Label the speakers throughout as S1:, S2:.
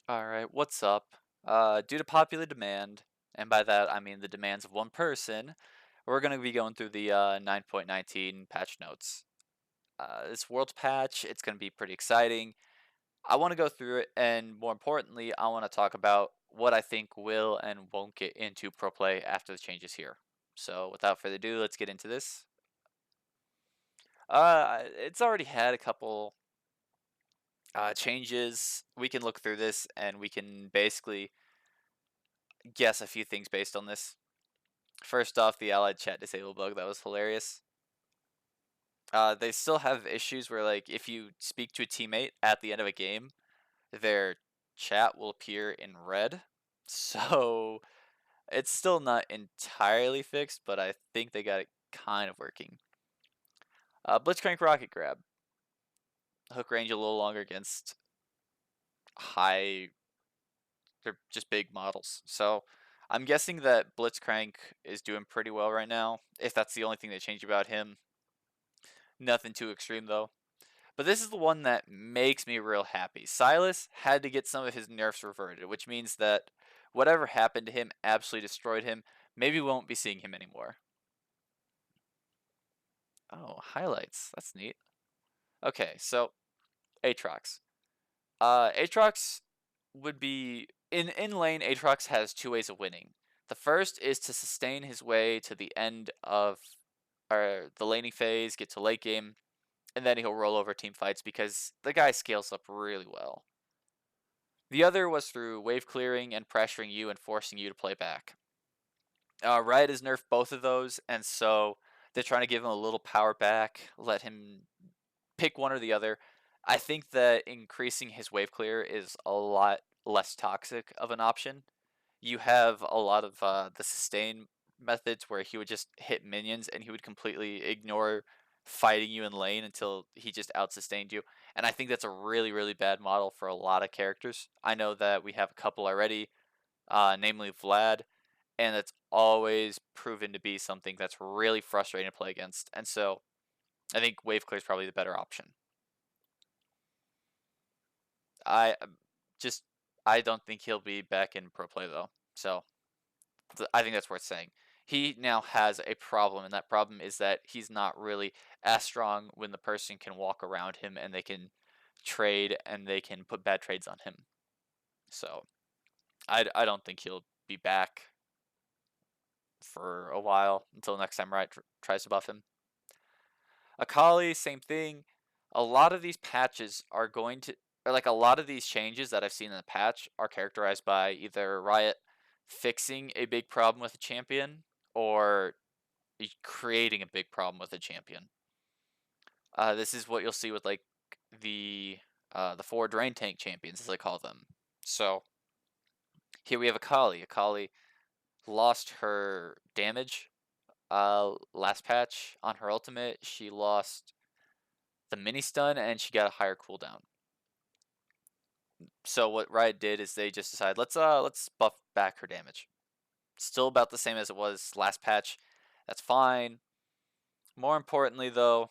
S1: Alright, what's up? Due to popular demand, and by that I mean the demands of one person, we're going to be going through the 9.19 patch notes. This world patch, it's going to be pretty exciting. I want to go through it, and more importantly, I want to talk about what I think will and won't get into pro play after the changes here. So, without further ado, let's get into this. It's already had a couple changes. We can look through this, and we can basically guess a few things based on this. First off, the allied chat disable bug, that was hilarious. They still have issues where, like, if you speak to a teammate at the end of a game, their chat will appear in red. So it's still not entirely fixed, but I think they got it kind of working. Blitzcrank Rocket Grab. Hook range a little longer against high, they're just big models. So I'm guessing that Blitzcrank is doing pretty well right now, if that's the only thing they changed about him. Nothing too extreme though. But this is the one that makes me real happy. Sylas had to get some of his nerfs reverted, which means that whatever happened to him absolutely destroyed him. Maybe we won't be seeing him anymore. Oh, highlights. That's neat. Okay, so Aatrox. Aatrox would be in lane. Aatrox has two ways of winning. The first is to sustain his way to the end of the laning phase, get to late game, and then he'll roll over team fights because the guy scales up really well. The other was through wave clearing and pressuring you and forcing you to play back. Riot has nerfed both of those, and so they're trying to give him a little power back, let him pick one or the other. I think that increasing his wave clear is a lot less toxic of an option. You have a lot of the sustain methods where he would just hit minions and he would completely ignore fighting you in lane until he just out sustained you. And I think that's a really, really bad model for a lot of characters. I know that we have a couple already, namely Vlad, and it's always proven to be something that's really frustrating to play against. And so I think wave clear is probably the better option. I just I don't think he'll be back in pro play though. So I think that's worth saying. He now has a problem, and that problem is that he's not really as strong when the person can walk around him and they can trade and they can put bad trades on him. So I don't think he'll be back for a while until next time Riot tries to buff him. Akali, same thing. A lot of these patches are going to, or like a lot of these changes that I've seen in the patch are characterized by either Riot fixing a big problem with a champion or creating a big problem with a champion. This is what you'll see with like the four drain tank champions, as I call them. So here we have Akali. Akali lost her damage last patch on her ultimate. She lost the mini stun and she got a higher cooldown. So what Riot did is they just decided let's buff back her damage. Still about the same as it was last patch. That's fine. More importantly though,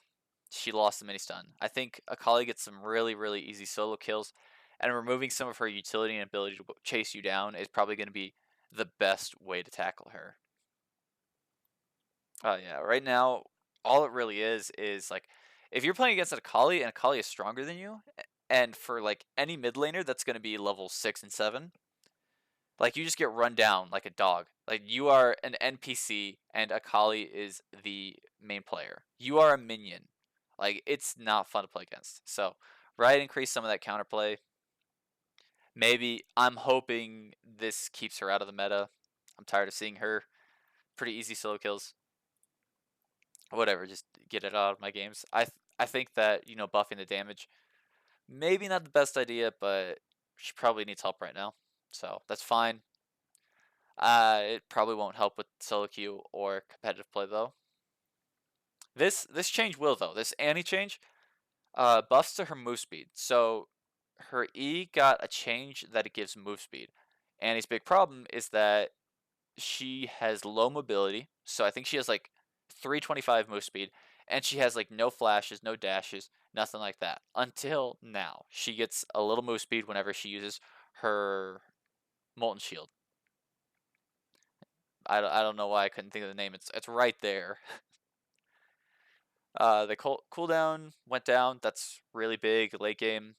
S1: she lost the mini stun. I think Akali gets some really, really easy solo kills, and removing some of her utility and ability to chase you down is probably going to be the best way to tackle her. Yeah, right now, all it really is like if you're playing against an Akali and Akali is stronger than you, and for like any mid laner that's going to be level 6 and 7, like you just get run down like a dog. Like you are an NPC and Akali is the main player. You are a minion. Like it's not fun to play against. So Riot increased some of that counterplay. Maybe I'm hoping this keeps her out of the meta. I'm tired of seeing her pretty easy solo kills. Whatever, just get it out of my games. I think that buffing the damage maybe not the best idea, but she probably needs help right now. So that's fine. It probably won't help with solo queue or competitive play though. This change will though. This Annie change buffs to her move speed. So her E got a change that it gives move speed. Annie's big problem is that she has low mobility. So I think she has like 325 move speed, and she has like no flashes, no dashes, nothing like that. Until now, she gets a little move speed whenever she uses her Molten Shield. I don't know why I couldn't think of the name. It's right there. The cooldown went down. That's really big late game.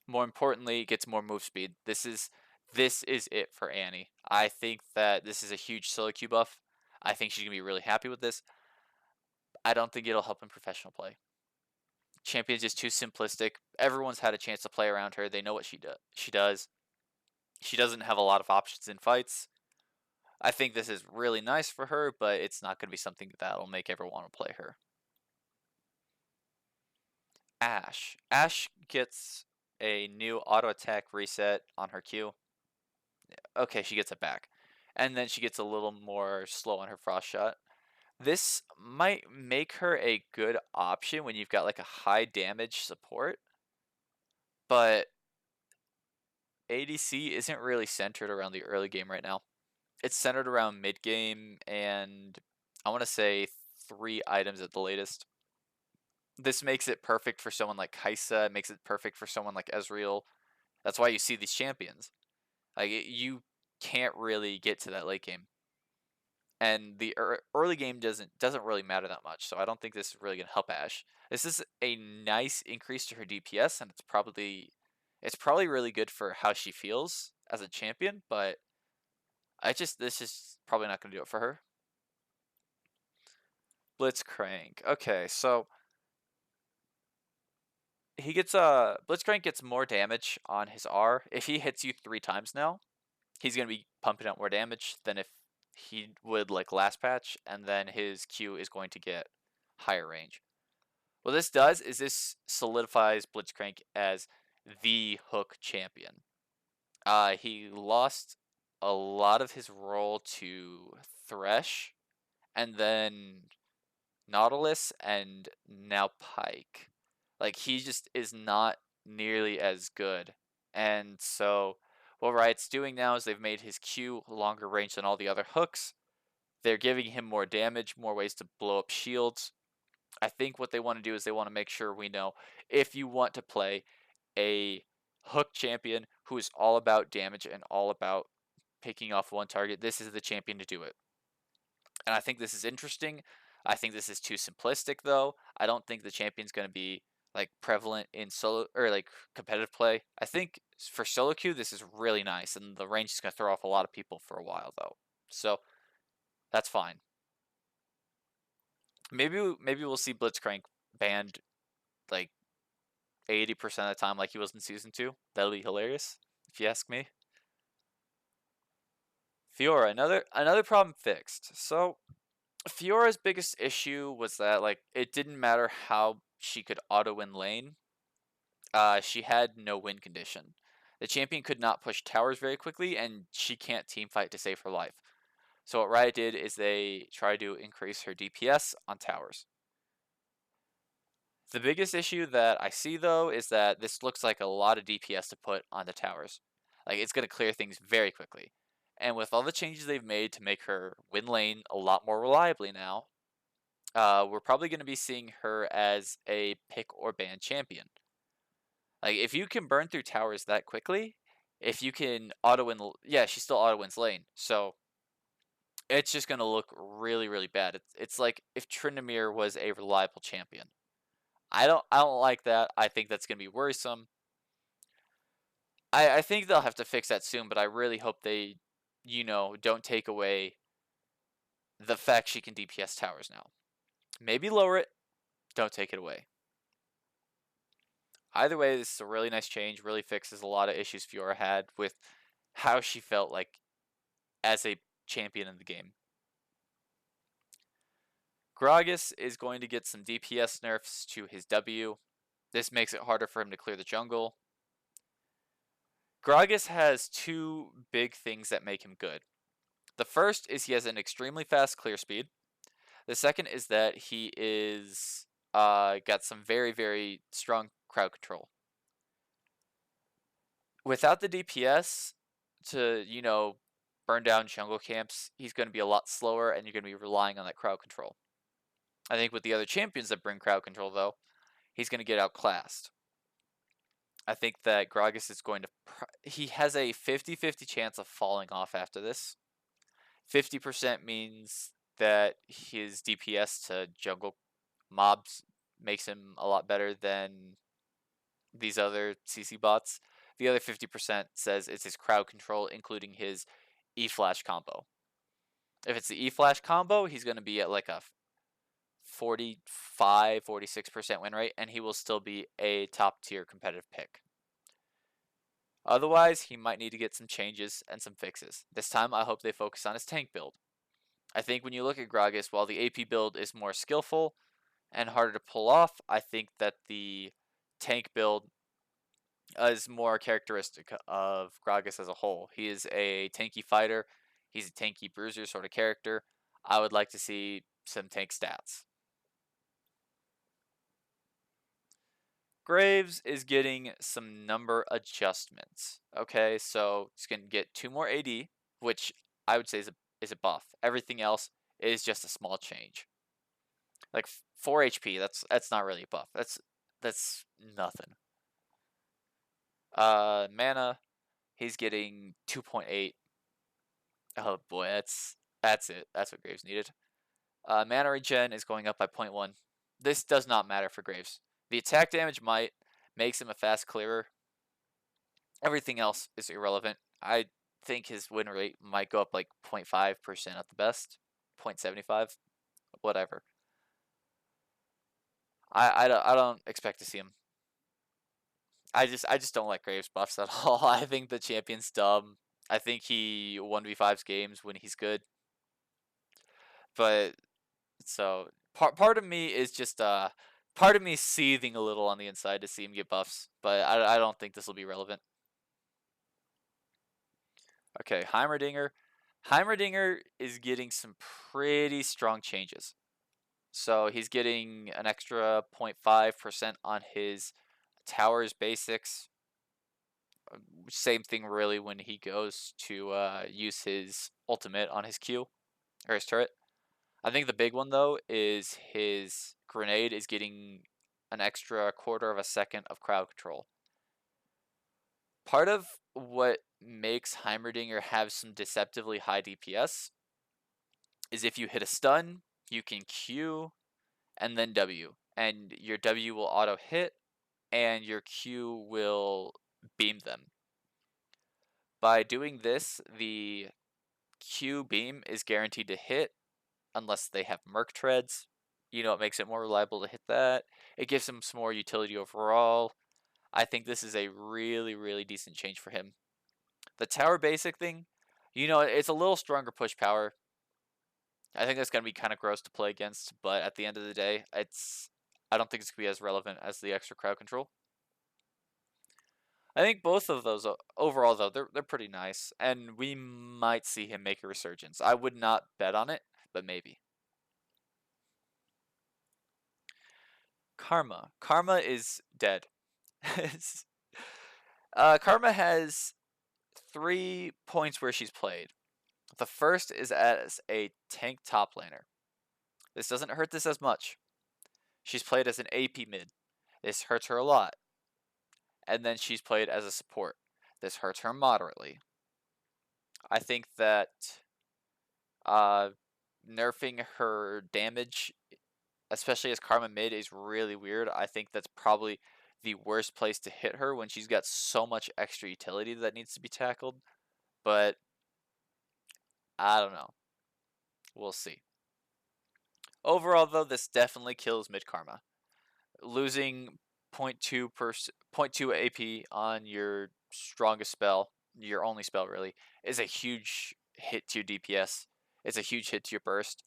S1: More importantly, gets more move speed. This is it for Annie. I think that this is a huge solo queue buff. I think she's gonna be really happy with this. I don't think it'll help in professional play. Champion's just too simplistic. Everyone's had a chance to play around her. They know what she does. She doesn't have a lot of options in fights. I think this is really nice for her, but it's not going to be something that'll make everyone want to play her. Ashe. Ashe gets a new auto attack reset on her Q. Okay, she gets it back. And then she gets a little more slow on her frost shot. This might make her a good option when you've got like a high damage support, but ADC isn't really centered around the early game right now. It's centered around mid game and I want to say 3 items at the latest. This makes it perfect for someone like Kai'Sa. It makes it perfect for someone like Ezreal. That's why you see these champions. Like you can't really get to that late game, and the early game doesn't really matter that much. So I don't think this is really gonna help Ashe. This is a nice increase to her DPS, and it's probably really good for how she feels as a champion. But this is probably not gonna do it for her. Blitzcrank. Okay, so he gets Blitzcrank gets more damage on his R. If he hits you 3 times now, he's gonna be pumping out more damage than if he would like last patch, and then his Q is going to get higher range. What this does is this solidifies Blitzcrank as the hook champion. He lost a lot of his role to Thresh, and then Nautilus, and now Pyke. Like he just is not nearly as good. And so what Riot's doing now is they've made his Q longer range than all the other hooks. They're giving him more damage, more ways to blow up shields. I think what they want to do is they want to make sure we know if you want to play a hook champion who is all about damage and all about picking off one target, this is the champion to do it. And I think this is interesting. I think this is too simplistic though. I don't think the champion's going to be like prevalent in solo or like competitive play. I think for solo queue this is really nice, and the range is going to throw off a lot of people for a while though. So that's fine. Maybe we'll see Blitzcrank banned like 80% of the time like he was in season 2. That'll be hilarious if you ask me. Fiora, another problem fixed. So Fiora's biggest issue was that like it didn't matter how she could auto win lane. She had no win condition. The champion could not push towers very quickly, and she can't team fight to save her life. So what Riot did is they tried to increase her DPS on towers. The biggest issue that I see though is that this looks like a lot of DPS to put on the towers. Like it's going to clear things very quickly. And with all the changes they've made to make her win lane a lot more reliably now, we're probably going to be seeing her as a pick or ban champion. Like if you can burn through towers that quickly, if you can auto win, yeah, she still auto wins lane. So it's just going to look really, really bad. It's like if Tryndamere was a reliable champion. I don't like that. I think that's going to be worrisome. I think they'll have to fix that soon, but I really hope they, don't take away the fact she can DPS towers now. Maybe lower it, don't take it away. Either way, this is a really nice change, really fixes a lot of issues Fiora had with how she felt like as a champion in the game. Gragas is going to get some DPS nerfs to his W. This makes it harder for him to clear the jungle. Gragas has 2 big things that make him good. The first is he has an extremely fast clear speed. The second is that he is got some very, very strong crowd control. Without the DPS to, burn down jungle camps, he's going to be a lot slower, and you're going to be relying on that crowd control. I think with the other champions that bring crowd control, though, he's going to get outclassed. I think that Gragas is going to. He has a 50-50 chance of falling off after this. 50% means that his DPS to jungle mobs makes him a lot better than these other CC bots. The other 50% says it's his crowd control, including his E-Flash combo. If it's the E-Flash combo, he's going to be at like a 46% win rate, and he will still be a top tier competitive pick. Otherwise, he might need to get some changes and some fixes. This time, I hope they focus on his tank build. I think when you look at Gragas, while the AP build is more skillful and harder to pull off, I think that the tank build is more characteristic of Gragas as a whole. He is a tanky fighter. He's a tanky bruiser sort of character. I would like to see some tank stats. Graves is getting some number adjustments. Okay, so he's going to get 2 more AD, which I would say is a buff. Everything else is just a small change. Like 4 HP, that's not really a buff. That's nothing. Mana, he's getting 2.8. Oh boy, that's it. That's what Graves needed. Mana regen is going up by 0.1. This does not matter for Graves. The attack damage makes him a fast clearer. Everything else is irrelevant. I think his win rate might go up like 0.5% at the best, 0.75, whatever. I don't expect to see him. I just don't like Graves buffs at all. I think the champion's dumb. I think he 1v5s games when he's good. But so part of me is just part of me seething a little on the inside to see him get buffs, but I don't think this will be relevant. Okay, Heimerdinger. Heimerdinger is getting some pretty strong changes. So he's getting an extra 0.5% on his towers basics. Same thing really when he goes to use his ultimate on his Q or his turret. I think the big one though is his grenade is getting an extra quarter of a second of crowd control. Part of what makes Heimerdinger have some deceptively high DPS is if you hit a stun, you can Q and then W, and your W will auto hit and your Q will beam them. By doing this, the Q beam is guaranteed to hit unless they have Merc Treads. You know, it makes it more reliable to hit that. It gives him some more utility overall. I think this is a really, really decent change for him. The tower basic thing, you know, it's a little stronger push power. I think that's going to be kind of gross to play against, but at the end of the day, I don't think it's going to be as relevant as the extra crowd control. I think both of those overall though they're pretty nice, and we might see him make a resurgence. I would not bet on it, but maybe. Karma. Karma is dead. Karma has 3 points where she's played. The first is as a tank top laner. This doesn't hurt this as much. She's played as an AP mid. This hurts her a lot. And then she's played as a support. This hurts her moderately. I think that nerfing her damage, especially as Karma mid, is really weird. I think that's probably the worst place to hit her when she's got so much extra utility that needs to be tackled. But I don't know. We'll see. Overall, though, this definitely kills mid Karma. Losing 0.2 AP on your strongest spell, your only spell really, is a huge hit to your DPS. It's a huge hit to your burst.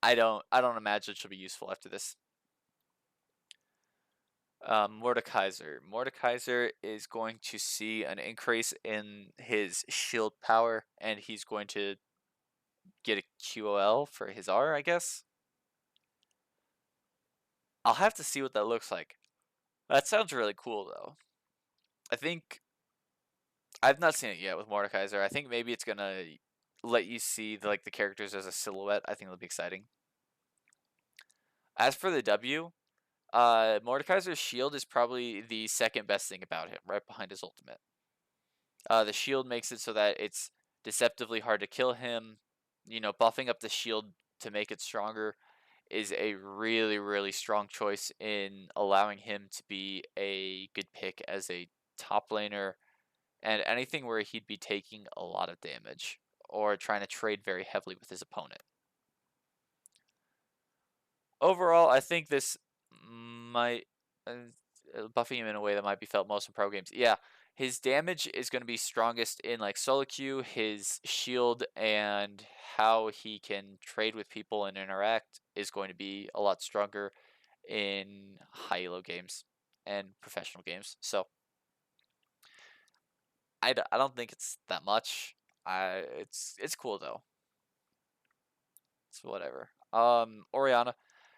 S1: I don't imagine she'll be useful after this. Mordekaiser. Mordekaiser is going to see an increase in his shield power, and he's going to get a QOL for his R, I guess. I'll have to see what that looks like. That sounds really cool, though. I think I've not seen it yet with Mordekaiser. I think maybe it's gonna let you see the characters as a silhouette. I think it'll be exciting. As for the W, Mordekaiser's shield is probably the second best thing about him, right behind his ultimate. The shield makes it so that it's deceptively hard to kill him. You know, buffing up the shield to make it stronger is a really, really strong choice in allowing him to be a good pick as a top laner and anything where he'd be taking a lot of damage or trying to trade very heavily with his opponent. Overall, I think this might buffing him in a way that might be felt most in pro games. Yeah, his damage is going to be strongest in like solo queue. His shield and how he can trade with people and interact is going to be a lot stronger in high elo games and professional games. So I don't think it's that much. It's cool though. It's whatever. Orianna,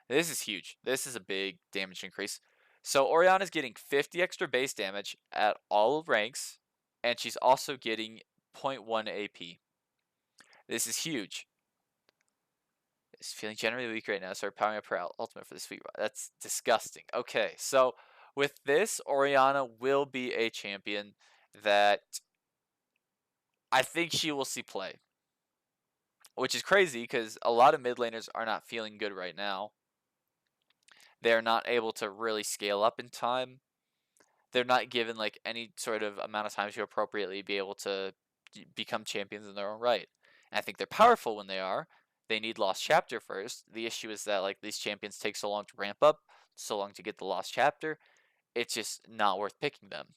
S1: this is huge. This is a big damage increase. So Orianna's getting 50 extra base damage at all ranks, and she's also getting 0.1 AP. This is huge. It's feeling generally weak right now, so powering up her ultimate for this week. That's disgusting. Okay, so with this, Orianna will be a champion that I think she will see play. Which is crazy because a lot of mid laners are not feeling good right now. They're not able to really scale up in time. They're not given like any sort of amount of time to appropriately be able to become champions in their own right. And I think they're powerful when they are. They need Lost Chapter first. The issue is that like these champions take so long to ramp up, so long to get the Lost Chapter. It's just not worth picking them.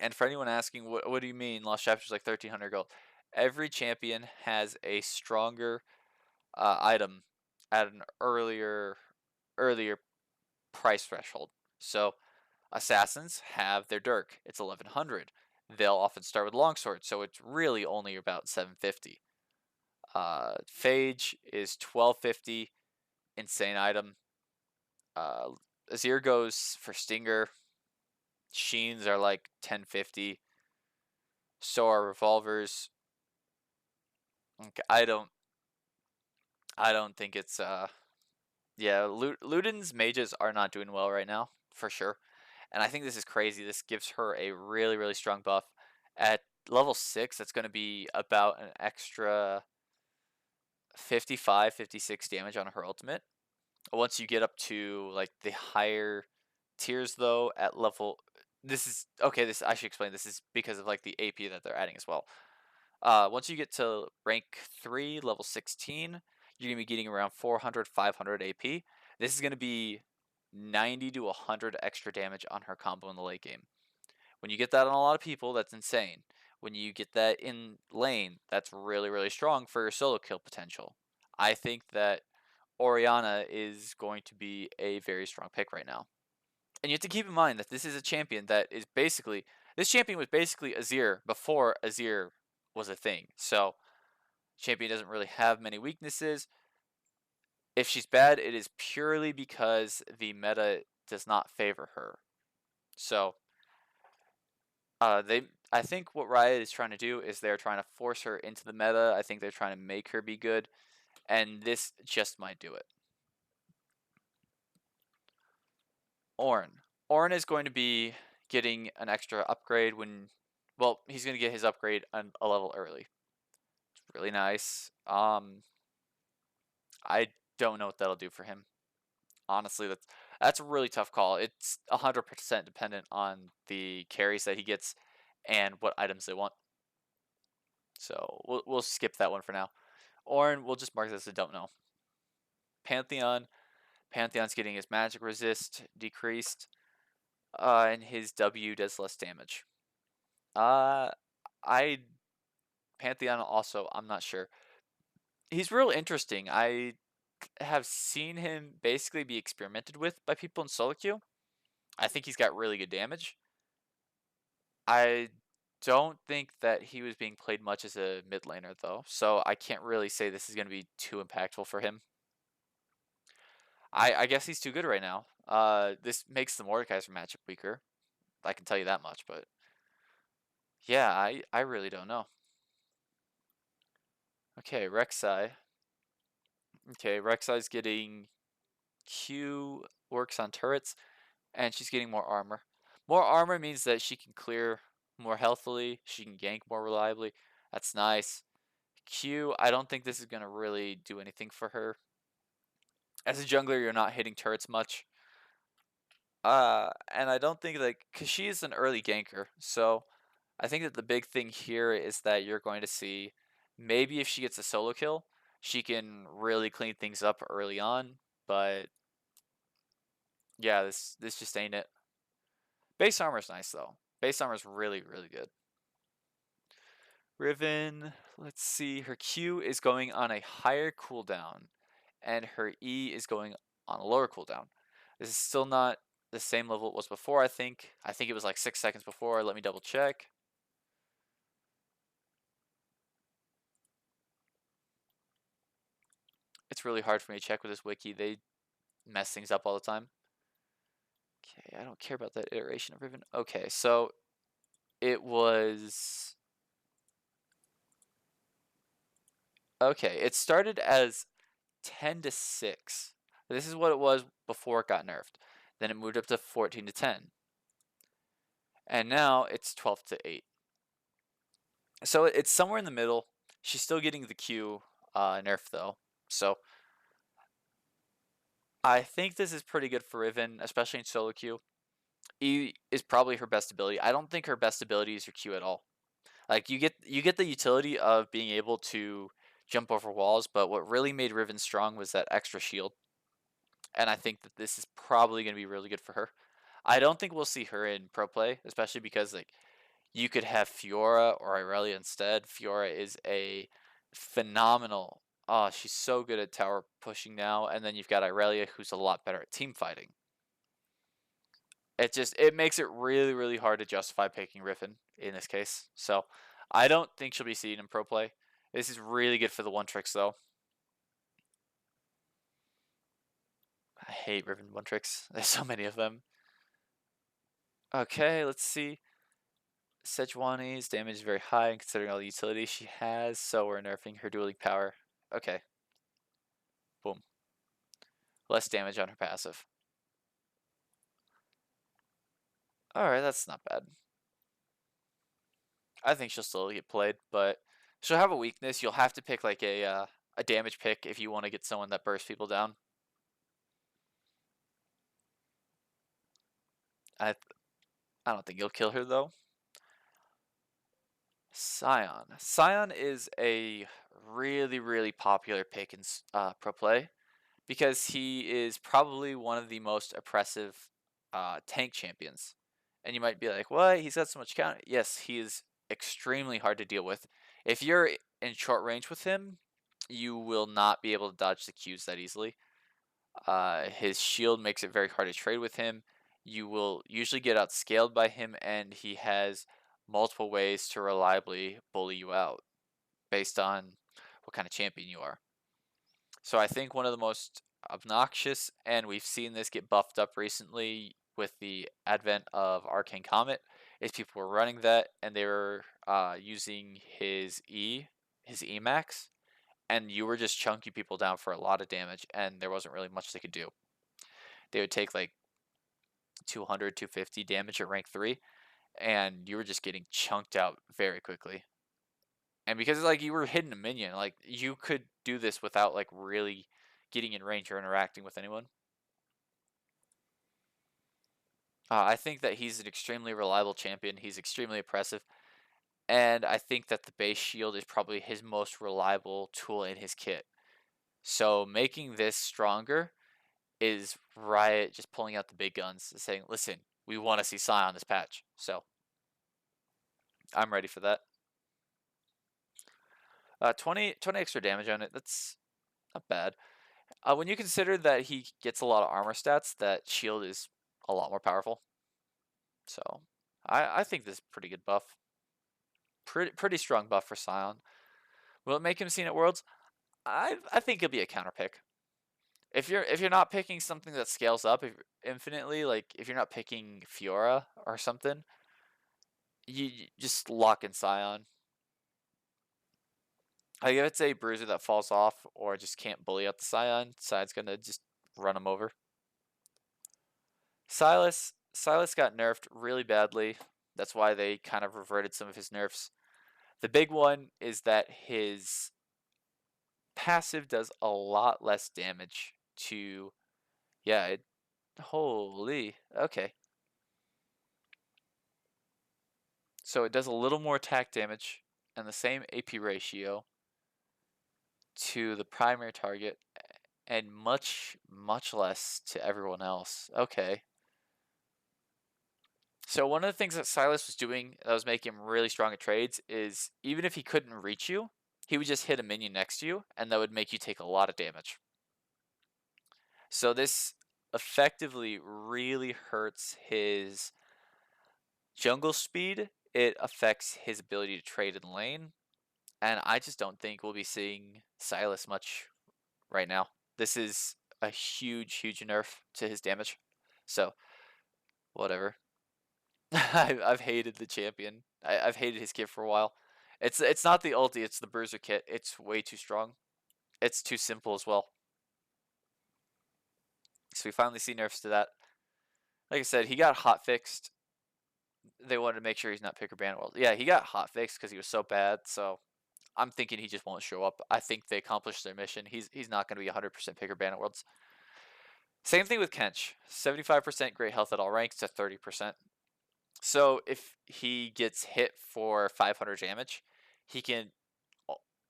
S1: And for anyone asking, what do you mean Lost Chapter is like 1300 gold? Every champion has a stronger item at an earlier price threshold. So assassins have their Dirk. It's 1100. They'll often start with longsword, so it's really only about 750. Phage is 1250. Insane item. Uh, Azir goes for Stinger. Sheens are like 1050. So are revolvers. Okay, I don't think it's yeah, Luden's mages are not doing well right now, for sure. And I think this is crazy. This gives her a really, really strong buff. At level 6, that's going to be about an extra 55, 56 damage on her ultimate. Once you get up to like the higher tiers though, at level this is okay, this I should explain this is because of like the AP that they're adding as well. Once you get to rank 3, level 16, you're going to be getting around 400, 500 AP. This is going to be 90 to 100 extra damage on her combo in the late game. When you get that on a lot of people, that's insane. When you get that in lane, that's really, really strong for your solo kill potential. I think that Orianna is going to be a very strong pick right now. And you have to keep in mind that this is a champion that is basically this champion was basically Azir before Azir was a thing. So champion doesn't really have many weaknesses. If she's bad, it is purely because the meta does not favor her. So I think what Riot is trying to do is they're trying to force her into the meta. I think they're trying to make her be good, and this just might do it. Ornn is going to be getting an extra upgrade when, well, he's going to get his upgrade a level early. It's really nice. I don't know what that'll do for him. Honestly, that's a really tough call. It's 100% dependent on the carries that he gets and what items they want. So we'll skip that one for now. Ornn, we'll just mark this as don't know. Pantheon's getting his magic resist decreased, and his W does less damage. I Pantheon also, I'm not sure. He's real interesting. I have seen him basically be experimented with by people in solo queue. I think he's got really good damage. I don't think that he was being played much as a mid laner though, so I can't really say this is going to be too impactful for him. I guess he's too good right now. This makes the Mordekaiser matchup weaker. I can tell you that much, but yeah, I really don't know. Okay, Rek'Sai. Okay, Rek'Sai's getting Q works on turrets, and she's getting more armor. More armor means that she can clear more healthily, she can gank more reliably. That's nice. Q, I don't think this is going to really do anything for her. As a jungler, you're not hitting turrets much. And I don't think like, because she is an early ganker, so I think that the big thing here is that you're going to see maybe if she gets a solo kill, she can really clean things up early on, but yeah, this just ain't it. Base armor's nice though. Base armor's really, really good. Riven, let's see, her Q is going on a higher cooldown, and her E is going on a lower cooldown. This is still not the same level it was before, I think. I think it was like 6 seconds before. Let me double check. It's really hard for me to check with this wiki. They mess things up all the time. Okay, I don't care about that iteration of Riven. Okay, so it was... Okay, it started as 10 to 6. This is what it was before it got nerfed. Then it moved up to 14 to 10. And now it's 12 to 8. So it's somewhere in the middle. She's still getting the Q nerf though. So I think this is pretty good for Riven, especially in solo queue. E is probably her best ability. I don't think her best ability is her Q at all. Like you get the utility of being able to jump over walls, but what really made Riven strong was that extra shield. And I think that this is probably going to be really good for her. I don't think we'll see her in pro play, especially because like you could have Fiora or Irelia instead. Fiora is a phenomenal. Oh, she's so good at tower pushing now, and then you've got Irelia, who's a lot better at team fighting. It makes it really, really hard to justify picking Riven in this case. So I don't think she'll be seen in pro play. This is really good for the one tricks though. I hate Riven one tricks. There's so many of them. Okay, let's see. Sejuani's damage is very high, and considering all the utility she has, so we're nerfing her dueling power. Okay. Boom. Less damage on her passive. Alright, that's not bad. I think she'll still get played, but she'll have a weakness. You'll have to pick like a damage pick if you want to get someone that bursts people down. I don't think you'll kill her though. Sion. Sion is a really, really popular pick in pro play because he is probably one of the most oppressive tank champions. And you might be like, what? He's got so much counter. Yes, he is extremely hard to deal with. If you're in short range with him, you will not be able to dodge the Qs that easily. His shield makes it very hard to trade with him. You will usually get outscaled by him, and he has multiple ways to reliably bully you out based on what kind of champion you are. So I think one of the most obnoxious, and we've seen this get buffed up recently with the advent of Arcane Comet, is people were running that and they were using his E max, and you were just chunking people down for a lot of damage, and there wasn't really much they could do. They would take like 200, 250 damage at rank 3, and you were just getting chunked out very quickly. And because like you were hitting a minion, like you could do this without like really getting in range or interacting with anyone. I think that he's an extremely reliable champion. He's extremely oppressive. And I think that the base shield is probably his most reliable tool in his kit. So making this stronger is Riot just pulling out the big guns and saying, listen, we want to see Sion on this patch. So I'm ready for that. 20 extra damage on it. That's not bad. When you consider that he gets a lot of armor stats, that shield is a lot more powerful. So I think this is a pretty good buff. Pretty strong buff for Sion. Will it make him seen at Worlds? I think it'll be a counter pick. If you're not picking something that scales up infinitely, like if you're not picking Fiora or something, you just lock in Sion. Like if it's a bruiser that falls off or just can't bully out the Sion's gonna just run him over. Silas got nerfed really badly. That's why they kind of reverted some of his nerfs. The big one is that his passive does a lot less damage to, yeah, holy, okay. So it does a little more attack damage and the same AP ratio to the primary target and much less to everyone else. Okay. So one of the things that Silas was doing that was making him really strong at trades is even if he couldn't reach you, he would just hit a minion next to you and that would make you take a lot of damage. So this effectively really hurts his jungle speed. It affects his ability to trade in lane. And I just don't think we'll be seeing Silas much right now. This is a huge nerf to his damage. So, whatever. I've hated the champion. I've hated his kit for a while. It's not the ulti, it's the bruiser kit. It's way too strong. It's too simple as well. So we finally see nerfs to that. Like I said, he got hotfixed. They wanted to make sure he's not picker ban world. Yeah, he got hotfixed because he was so bad. So I'm thinking he just won't show up. I think they accomplished their mission. He's not going to be 100% picker ban worlds. Same thing with Kench. 75% great health at all ranks to 30%. So if he gets hit for 500 damage, he can,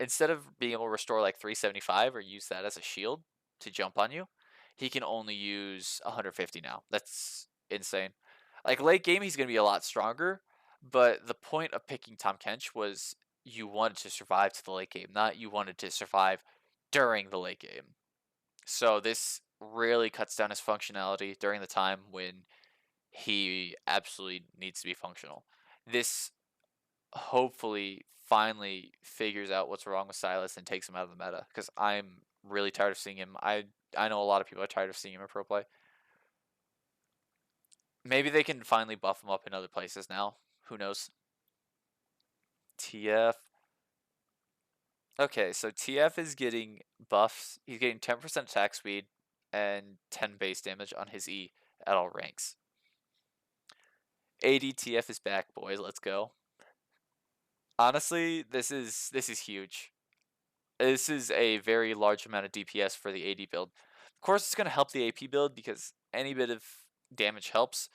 S1: instead of being able to restore like 375 or use that as a shield to jump on you, he can only use 150 now. That's insane. Like late game, he's going to be a lot stronger, but the point of picking Tahm Kench was you wanted to survive to the late game, not you wanted to survive during the late game. So this really cuts down his functionality during the time when he absolutely needs to be functional. This hopefully finally figures out what's wrong with Silas and takes him out of the meta, because I'm really tired of seeing him. I know a lot of people are tired of seeing him in pro play. Maybe they can finally buff him up in other places now. Who knows? TF. Okay, so TF is getting buffs. He's getting 10% attack speed and 10 base damage on his E at all ranks. ADTF is back, boys. Let's go. Honestly, this is huge. This is a very large amount of DPS for the AD build. Of course, it's going to help the AP build because any bit of damage helps,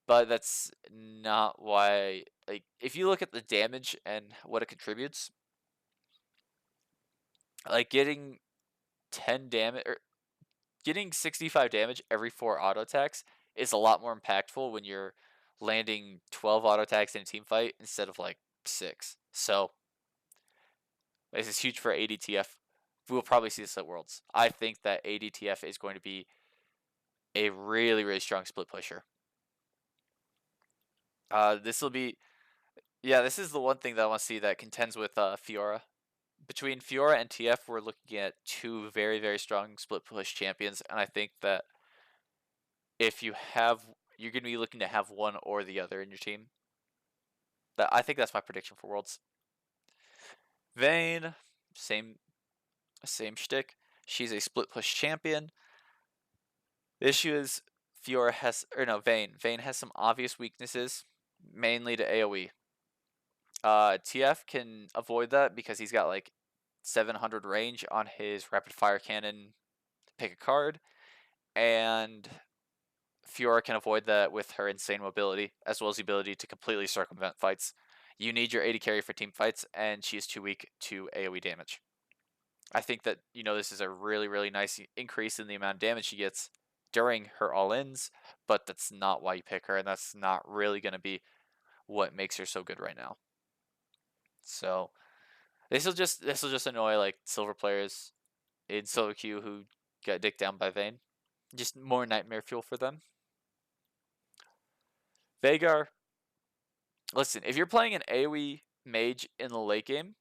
S1: but that's not why. Like, if you look at the damage and what it contributes, like getting 10 damage or getting 65 damage every 4 auto attacks is a lot more impactful when you're landing 12 auto attacks in a team fight instead of like 6. So this is huge for ADTF. We will probably see this at Worlds. I think that ADTF is going to be a really strong split pusher. This will be, yeah, this is the one thing that I want to see that contends with Fiora. Between Fiora and TF, we're looking at two very strong split push champions, and I think that if you have, you're going to be looking to have one or the other in your team. I think that's my prediction for Worlds. Vayne, same shtick. She's a split push champion. The issue is Fiora has, or no, Vayne. Vayne has some obvious weaknesses, mainly to AoE. TF can avoid that because he's got like 700 range on his rapid fire cannon. Pick a card, and Fiora can avoid that with her insane mobility, as well as the ability to completely circumvent fights. You need your AD carry for team fights, and she is too weak to AoE damage. I think that, this is a really nice increase in the amount of damage she gets during her all-ins, but that's not why you pick her, and that's not really going to be what makes her so good right now. So this will just annoy like silver players in solo queue who got dicked down by Vayne. Just more nightmare fuel for them. Veigar, listen, if you're playing an AoE mage in the late game,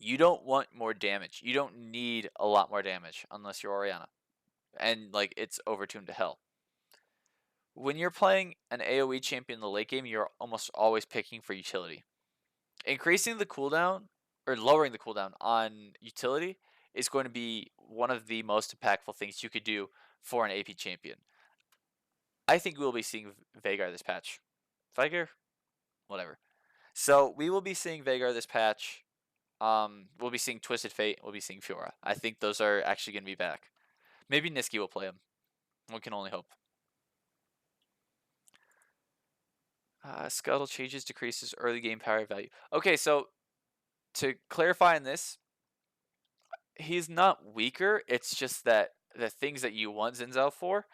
S1: you don't want more damage. You don't need a lot more damage unless you're Orianna. And like it's overtuned to hell. When you're playing an AoE champion in the late game, you're almost always picking for utility. Increasing the cooldown or lowering the cooldown on utility is going to be one of the most impactful things you could do for an AP champion. I think we'll be seeing Veigar this patch. Veigar? Whatever. So we will be seeing Veigar this patch. We'll be seeing Twisted Fate. We'll be seeing Fiora. I think those are actually going to be back. Maybe Niski will play him. We can only hope. Scuttle changes, decreases early game power value. Okay, so to clarify in this, he's not weaker. It's just that the things that you want Zinzao for,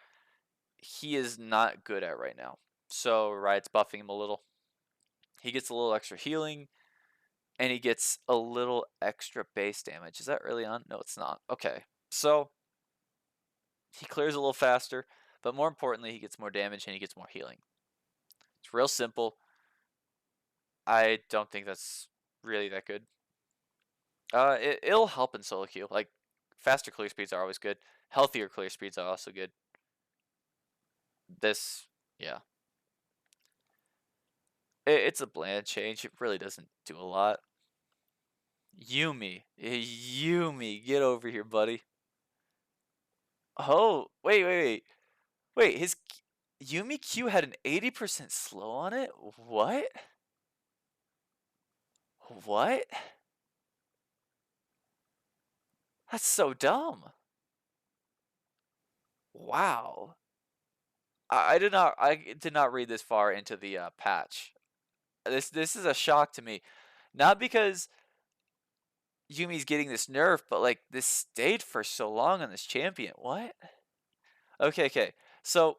S1: he is not good at right now. So Riot's buffing him a little. He gets a little extra healing, and he gets a little extra base damage. Is that early on? No, it's not. Okay, so he clears a little faster, but more importantly, he gets more damage and he gets more healing. It's real simple. I don't think that's really that good. It'll help in solo queue. Like, faster clear speeds are always good. Healthier clear speeds are also good. This, yeah. It's a bland change. It really doesn't do a lot. Yuumi. Yuumi, get over here, buddy. Oh, wait. Wait, his Yuumi Q had an 80% slow on it? What? What? That's so dumb. Wow. I did not read this far into the patch. This is a shock to me. Not because Yuumi's getting this nerf, but like this stayed for so long on this champion. What? Okay. So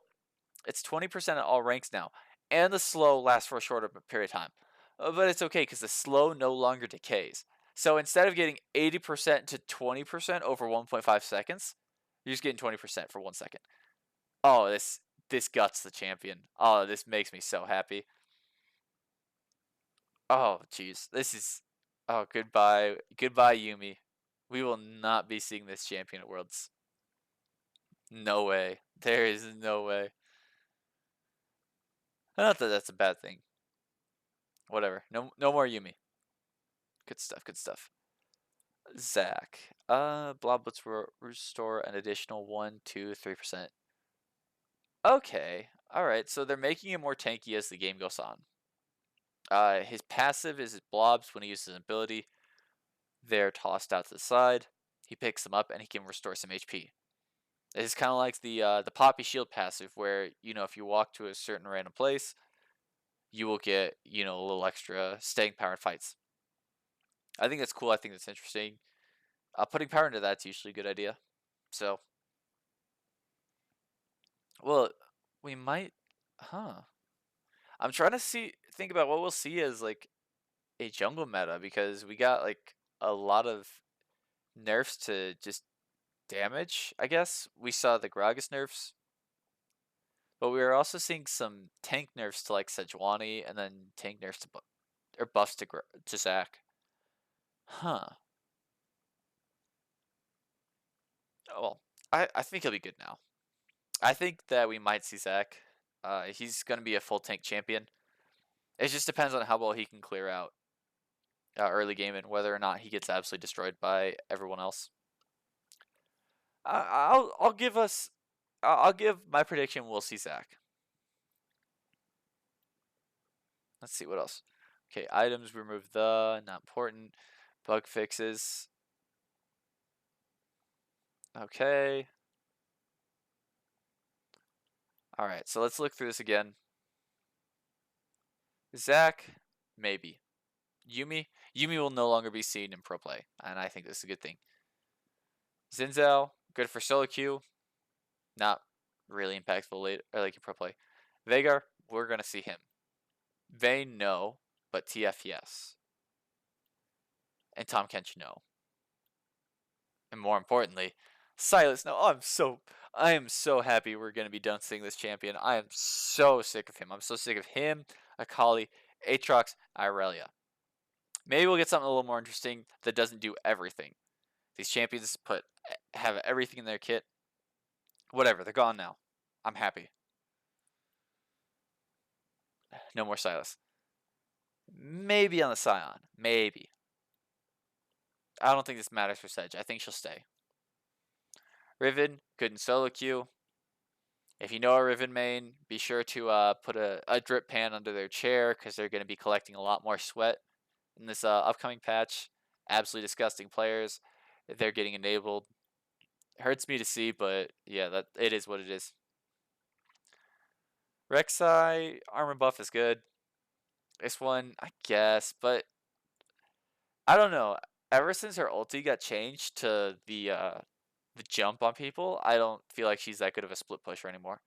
S1: it's 20% at all ranks now, and the slow lasts for a shorter period of time. But it's okay because the slow no longer decays. So instead of getting 80% to 20% over 1.5 seconds, you're just getting 20% for 1 second. Oh, this guts the champion. Oh, this makes me so happy. Oh, jeez. This is... Oh, goodbye. Goodbye, Yuumi. We will not be seeing this champion at Worlds. No way. There is no way. Not that that's a bad thing. Whatever. No more Yuumi. Good stuff. Zac. Blobblets will restore an additional 1, 2, 3%. Okay. Alright, so they're making him more tanky as the game goes on. His passive is his blobs. When he uses an ability, they're tossed out to the side. He picks them up and he can restore some HP. It's kind of like the Poppy Shield passive, where if you walk to a certain random place, you will get a little extra staying power in fights. I think that's cool. I think that's interesting. Putting power into that's usually a good idea. So, well, we might, huh? I'm trying to think about what we'll see as like a jungle meta, because we got like a lot of nerfs to just damage. I guess we saw the Gragas nerfs, but we are also seeing some tank nerfs to like Sejuani, and then tank nerfs to or buffs to Zac. Huh. Oh, well, I think he'll be good now. I think that we might see Zac. He's gonna be a full tank champion. It just depends on how well he can clear out early game and whether or not he gets absolutely destroyed by everyone else. I'll give my prediction. We'll see Zac. Let's see what else. Okay, items, remove the, not important. Bug fixes. Okay. Alright, so let's look through this again. Zac, maybe. Yuumi will no longer be seen in pro play, and I think this is a good thing. Zinzao, good for solo queue. Not really impactful late or like in pro play. Veigar, we're gonna see him. Vayne, no, but TF, yes. And Tahm Kench, no. And more importantly, Sylas, no. I am so happy we're gonna be done seeing this champion. I am so sick of him. I'm so sick of him, Akali, Aatrox, Irelia. Maybe we'll get something a little more interesting that doesn't do everything. These champions have everything in their kit. Whatever, they're gone now. I'm happy. No more Sylas. Maybe on the Scion. Maybe. I don't think this matters for Sedge. I think she'll stay. Riven, good in solo queue. If you know a Riven main, be sure to put a drip pan under their chair because they're going to be collecting a lot more sweat in this upcoming patch. Absolutely disgusting players. They're getting enabled. It hurts me to see, but yeah, that it is what it is. Rek'Sai, armor buff is good. This one, I guess, but I don't know. Ever since her ulti got changed to the jump on people, I don't feel like she's that good of a split pusher anymore.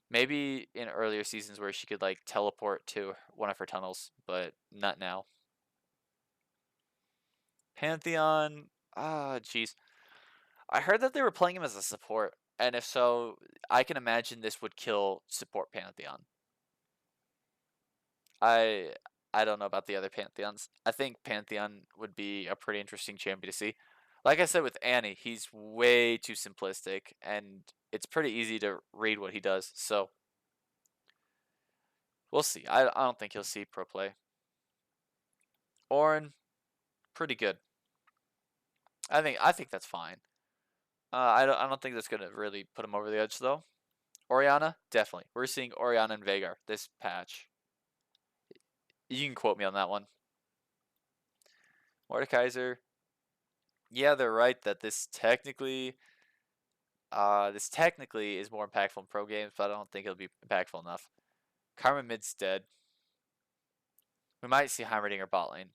S1: Maybe in earlier seasons where she could like teleport to one of her tunnels, but not now. Pantheon, jeez. I heard that they were playing him as a support, and if so, I can imagine this would kill support Pantheon. I I don't know about the other Pantheons. I think Pantheon would be a pretty interesting champion to see. Like I said with Annie, he's way too simplistic, and it's pretty easy to read what he does. So we'll see. I don't think he'll see pro play. Ornn, pretty good. I think that's fine. I don't think that's gonna really put him over the edge though. Orianna, definitely. We're seeing Orianna and Veigar this patch. You can quote me on that one. Mordekaiser, yeah, they're right that this technically is more impactful in pro games, but I don't think it'll be impactful enough. Karma mid's dead. We might see Heimerdinger bot lane.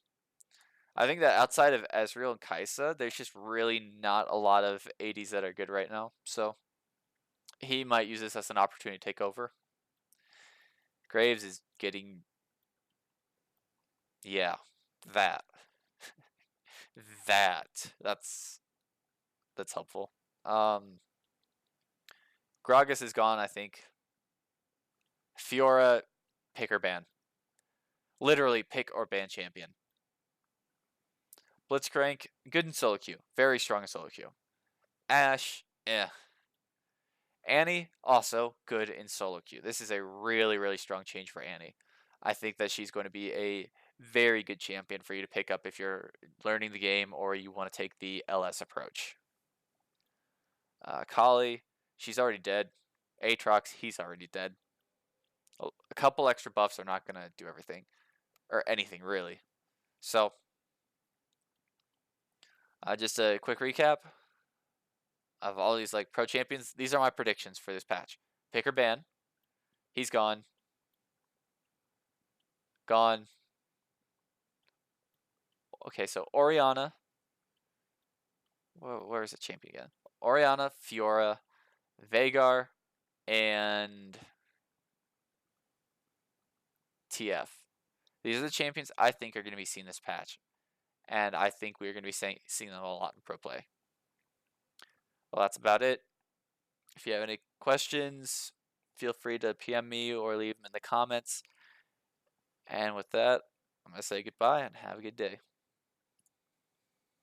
S1: I think that outside of Ezreal and Kai'Sa, there's just really not a lot of ADs that are good right now. So he might use this as an opportunity to take over. Graves is getting, yeah, that. That's helpful. Gragas is gone, I think. Fiora, pick or ban. Literally pick or ban champion. Blitzcrank, good in solo queue. Very strong in solo queue. Ashe, eh. Annie, also good in solo queue. This is a really, really strong change for Annie. I think that she's going to be a very good champion for you to pick up if you're learning the game or you want to take the LS approach. Kali, she's already dead. Aatrox, he's already dead. A couple extra buffs are not going to do everything. Or anything, really. So, just a quick recap of all these like pro champions. These are my predictions for this patch. Pick or ban. He's gone. Gone. Okay, so Orianna. Where is the champion again? Orianna, Fiora, Veigar, and TF. These are the champions I think are going to be seen this patch. And I think we're going to be seeing them a lot in pro play. Well, that's about it. If you have any questions, feel free to PM me or leave them in the comments. And with that, I'm going to say goodbye and have a good day.